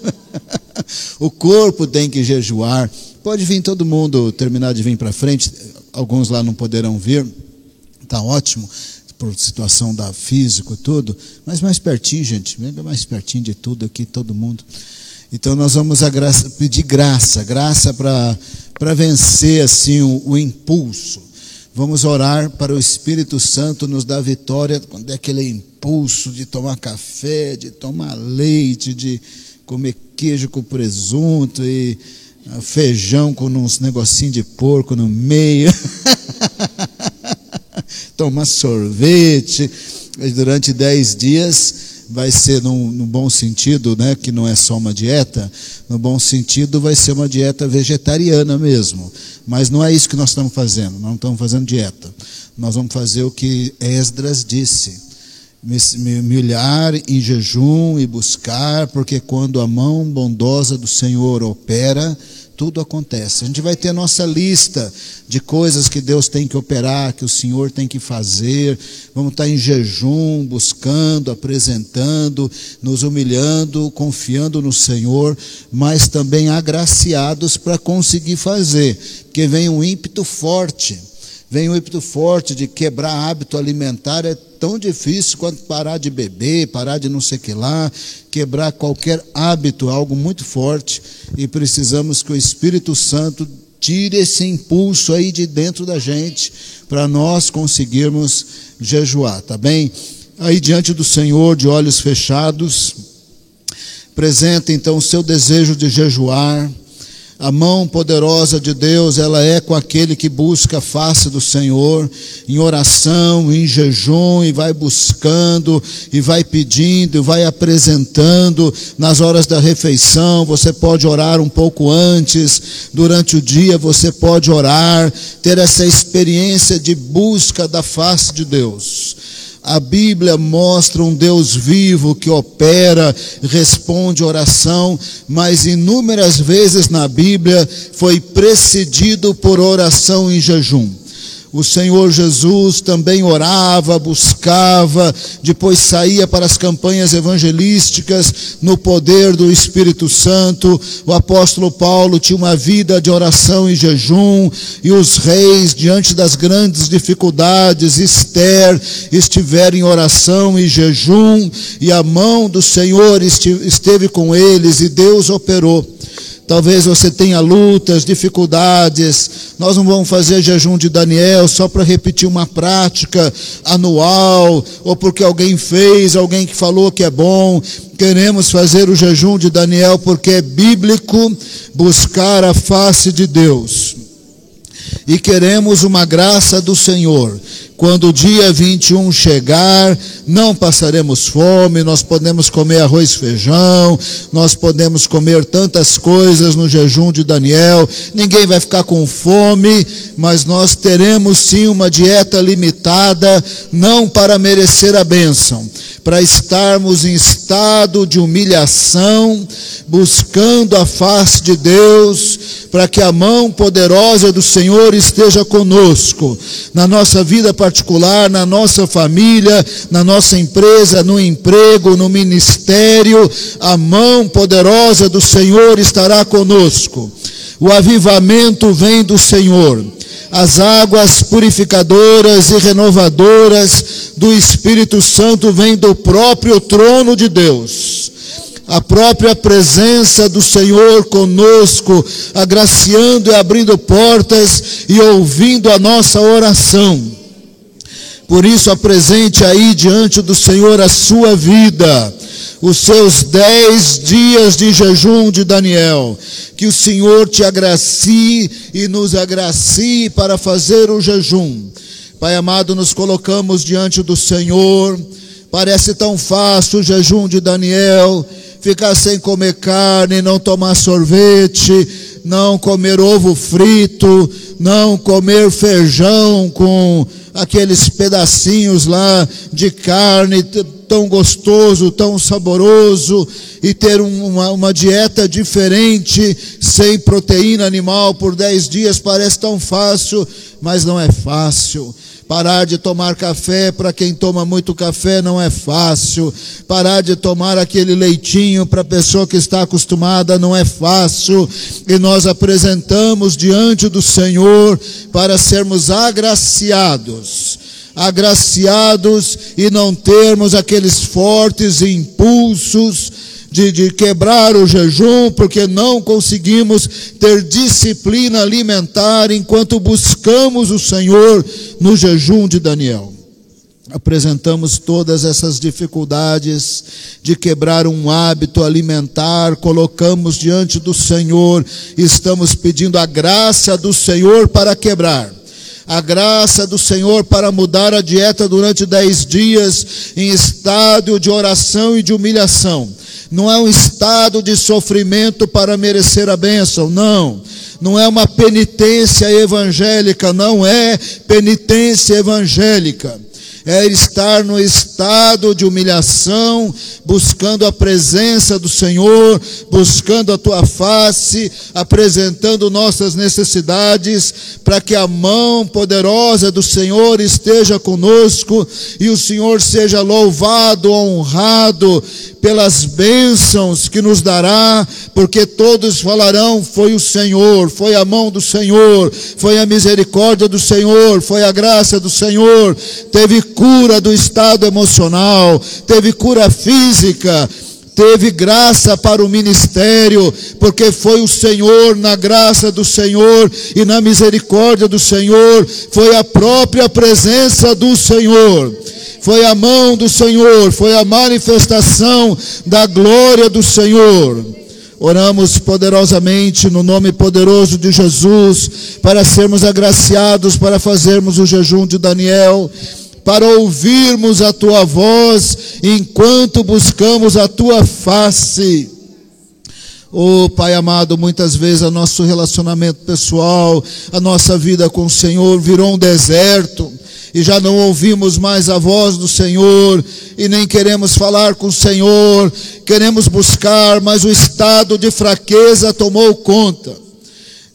O corpo tem que jejuar. Pode vir todo mundo, terminar de vir para frente, alguns lá não poderão vir, está ótimo, por situação da físico e tudo, mas mais pertinho, gente, mais pertinho de tudo aqui, todo mundo. Então nós vamos pedir graça para vencer assim o impulso. Vamos orar para o Espírito Santo nos dar vitória quando é aquele impulso de tomar café, de tomar leite, de comer queijo com presunto e feijão com uns negocinhos de porco no meio. Tomar sorvete. Durante 10 dias vai ser no bom sentido, né, que não é só uma dieta. No bom sentido vai ser uma dieta vegetariana mesmo. Mas não é isso que nós estamos fazendo. Nós não estamos fazendo dieta. Nós vamos fazer o que Esdras disse. Me olhar em jejum e buscar, porque quando a mão bondosa do Senhor opera, tudo acontece. A gente vai ter a nossa lista de coisas que Deus tem que operar, que o Senhor tem que fazer. Vamos estar em jejum, buscando, apresentando, nos humilhando, confiando no Senhor, mas também agraciados para conseguir fazer, porque vem um ímpeto forte. Vem um ímpeto forte de quebrar hábito alimentar. É tão difícil quanto parar de beber, parar de não sei o que lá, quebrar qualquer hábito, algo muito forte, e precisamos que o Espírito Santo tire esse impulso aí de dentro da gente, para nós conseguirmos jejuar, tá bem? Aí diante do Senhor, de olhos fechados, apresenta então o seu desejo de jejuar. A mão poderosa de Deus, ela é com aquele que busca a face do Senhor, em oração, em jejum, e vai buscando, e vai pedindo, e vai apresentando. Nas horas da refeição, você pode orar um pouco antes, durante o dia você pode orar, ter essa experiência de busca da face de Deus. A Bíblia mostra um Deus vivo que opera, responde oração, mas inúmeras vezes na Bíblia foi precedido por oração em jejum. O Senhor Jesus também orava, buscava, depois saía para as campanhas evangelísticas no poder do Espírito Santo. O apóstolo Paulo tinha uma vida de oração e jejum, e os reis, diante das grandes dificuldades, Esther, estiveram em oração e jejum, e a mão do Senhor esteve com eles, e Deus operou. Talvez você tenha lutas, dificuldades. Nós não vamos fazer jejum de Daniel só para repetir uma prática anual, ou porque alguém fez, alguém que falou que é bom. Queremos fazer o jejum de Daniel porque é bíblico buscar a face de Deus. E queremos uma graça do Senhor. Quando o dia 21 chegar, não passaremos fome, nós podemos comer arroz e feijão, nós podemos comer tantas coisas no jejum de Daniel, ninguém vai ficar com fome, mas nós teremos sim uma dieta limitada, não para merecer a bênção, para estarmos em estado de humilhação, buscando a face de Deus, para que a mão poderosa do Senhor esteja conosco, na nossa vida particular, na nossa família, na nossa empresa, no emprego, no ministério. A mão poderosa do Senhor estará conosco. O avivamento vem do Senhor. As águas purificadoras e renovadoras do Espírito Santo vêm do próprio trono de Deus. A própria presença do Senhor conosco, agraciando e abrindo portas e ouvindo a nossa oração. Por isso, apresente aí diante do Senhor a sua vida, os seus 10 dias de jejum de Daniel. Que o Senhor te agracie e nos agracie para fazer o jejum. Pai amado, nos colocamos diante do Senhor. Parece tão fácil o jejum de Daniel, ficar sem comer carne, não tomar sorvete, não comer ovo frito, não comer feijão com aqueles pedacinhos lá de carne, tão gostoso, tão saboroso, e ter uma dieta diferente, sem proteína animal por 10 dias, parece tão fácil, mas não é fácil. Parar de tomar café, para quem toma muito café, não é fácil. Parar de tomar aquele leitinho para a pessoa que está acostumada, não é fácil. E nós apresentamos diante do Senhor para sermos agraciados e não termos aqueles fortes impulsos de quebrar o jejum, porque não conseguimos ter disciplina alimentar enquanto buscamos o Senhor no jejum de Daniel. Apresentamos todas essas dificuldades de quebrar um hábito alimentar, colocamos diante do Senhor, estamos pedindo a graça do Senhor para quebrar. A graça do Senhor para mudar a dieta durante 10 dias em estado de oração e de humilhação. Não é um estado de sofrimento para merecer a bênção, não. Não é uma penitência evangélica, não é penitência evangélica. É estar no estado de humilhação, buscando a presença do Senhor, buscando a tua face, apresentando nossas necessidades, para que a mão poderosa do Senhor esteja conosco e o Senhor seja louvado, honrado pelas bênçãos que nos dará, porque todos falarão: foi o Senhor, foi a mão do Senhor, foi a misericórdia do Senhor, foi a graça do Senhor. Teve cura do estado emocional, teve cura física, teve graça para o ministério, porque foi o Senhor, na graça do Senhor e na misericórdia do Senhor, foi a própria presença do Senhor. Foi a mão do Senhor, foi a manifestação da glória do Senhor. Oramos poderosamente no nome poderoso de Jesus, para sermos agraciados, para fazermos o jejum de Daniel, para ouvirmos a tua voz, enquanto buscamos a tua face. Oh, Pai amado, muitas vezes o nosso relacionamento pessoal, a nossa vida com o Senhor virou um deserto, e já não ouvimos mais a voz do Senhor, e nem queremos falar com o Senhor, queremos buscar, mas o estado de fraqueza tomou conta.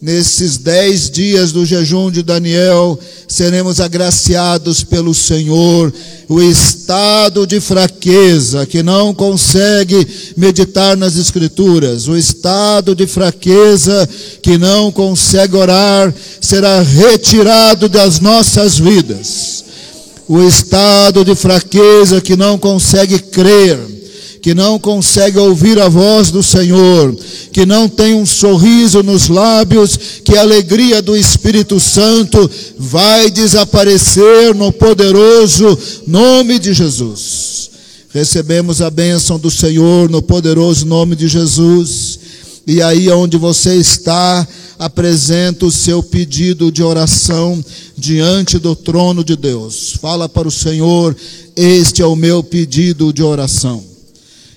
Nesses 10 dias do jejum de Daniel, seremos agraciados pelo Senhor. O estado de fraqueza, que não consegue meditar nas Escrituras, o estado de fraqueza, que não consegue orar, será retirado das nossas vidas. O estado de fraqueza, que não consegue crer, que não consegue ouvir a voz do Senhor, que não tem um sorriso nos lábios, que a alegria do Espírito Santo vai desaparecer no poderoso nome de Jesus. Recebemos a bênção do Senhor no poderoso nome de Jesus. E aí onde você está, apresenta o seu pedido de oração diante do trono de Deus. Fala para o Senhor: este é o meu pedido de oração.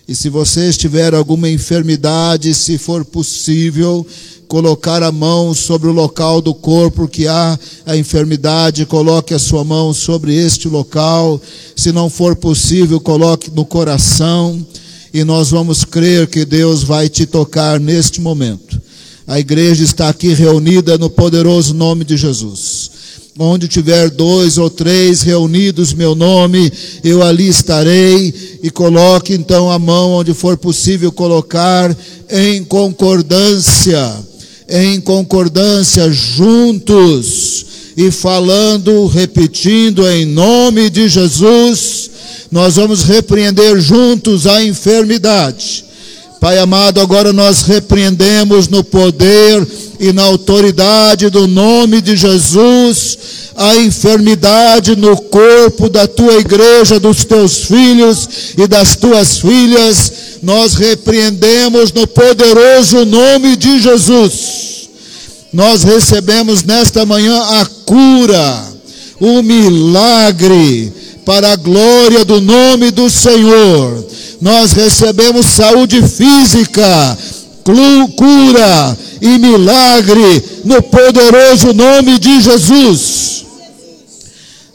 E se você estiver alguma enfermidade, se for possível, colocar a mão sobre o local do corpo que há a enfermidade, coloque a sua mão sobre este local. Se não for possível, coloque no coração, e nós vamos crer que Deus vai te tocar neste momento. A igreja está aqui reunida no poderoso nome de Jesus. Onde tiver 2 ou 3 reunidos meu nome, eu ali estarei. E coloque então a mão onde for possível colocar, em concordância, juntos, e falando, repetindo em nome de Jesus. Nós vamos repreender juntos a enfermidade. Pai amado, agora nós repreendemos no poder e na autoridade do nome de Jesus a enfermidade no corpo da tua igreja, dos teus filhos e das tuas filhas. Nós repreendemos no poderoso nome de Jesus. Nós recebemos nesta manhã a cura, o milagre, para a glória do nome do Senhor. Nós recebemos saúde física, cura e milagre no poderoso nome de Jesus.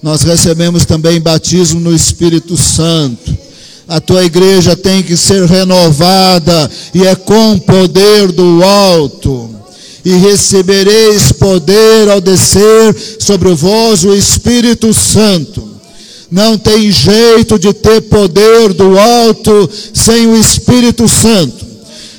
Nós recebemos também batismo no Espírito Santo. A tua igreja tem que ser renovada, e é com poder do alto. E recebereis poder ao descer sobre vós o Espírito Santo. Não tem jeito de ter poder do alto sem o Espírito Santo.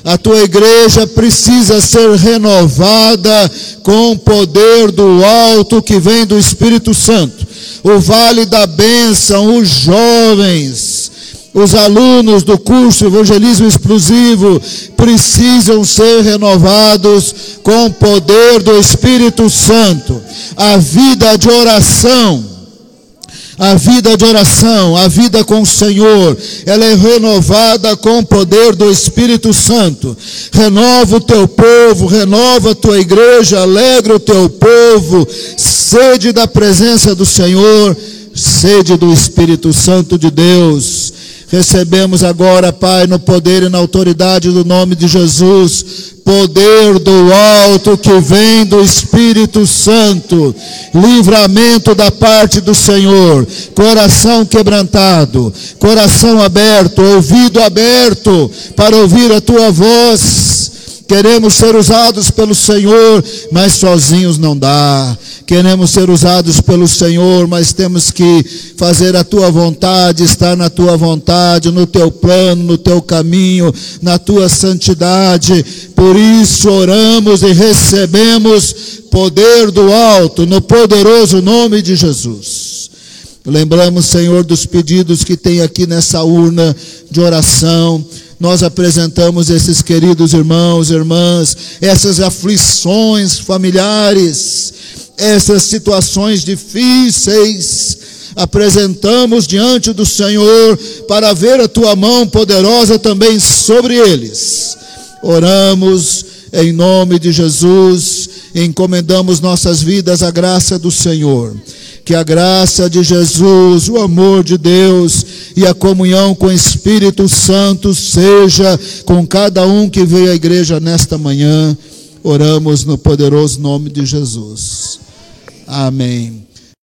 A tua igreja precisa ser renovada com o poder do alto que vem do Espírito Santo. O vale da bênção, os jovens, Os alunos do curso Evangelismo Explosivo precisam ser renovados com o poder do Espírito Santo. A vida de oração, a vida com o Senhor, ela é renovada com o poder do Espírito Santo. Renova o teu povo, renova a tua igreja, alegra o teu povo, sede da presença do Senhor, sede do Espírito Santo de Deus. Recebemos agora, Pai, no poder e na autoridade do nome de Jesus, poder do alto que vem do Espírito Santo, livramento da parte do Senhor, coração quebrantado, coração aberto, ouvido aberto para ouvir a tua voz. Queremos ser usados pelo Senhor, mas sozinhos não dá. Queremos ser usados pelo Senhor, mas temos que fazer a tua vontade, estar na tua vontade, no teu plano, no teu caminho, na tua santidade. Por isso oramos e recebemos poder do alto, no poderoso nome de Jesus. Lembramos, Senhor, dos pedidos que tem aqui nessa urna de oração. Nós apresentamos esses queridos irmãos e irmãs, essas aflições familiares, essas situações difíceis, apresentamos diante do Senhor para ver a tua mão poderosa também sobre eles. Oramos em nome de Jesus, encomendamos nossas vidas à graça do Senhor. Que a graça de Jesus, o amor de Deus e a comunhão com o Espírito Santo seja com cada um que veio à igreja nesta manhã. Oramos no poderoso nome de Jesus. Amém.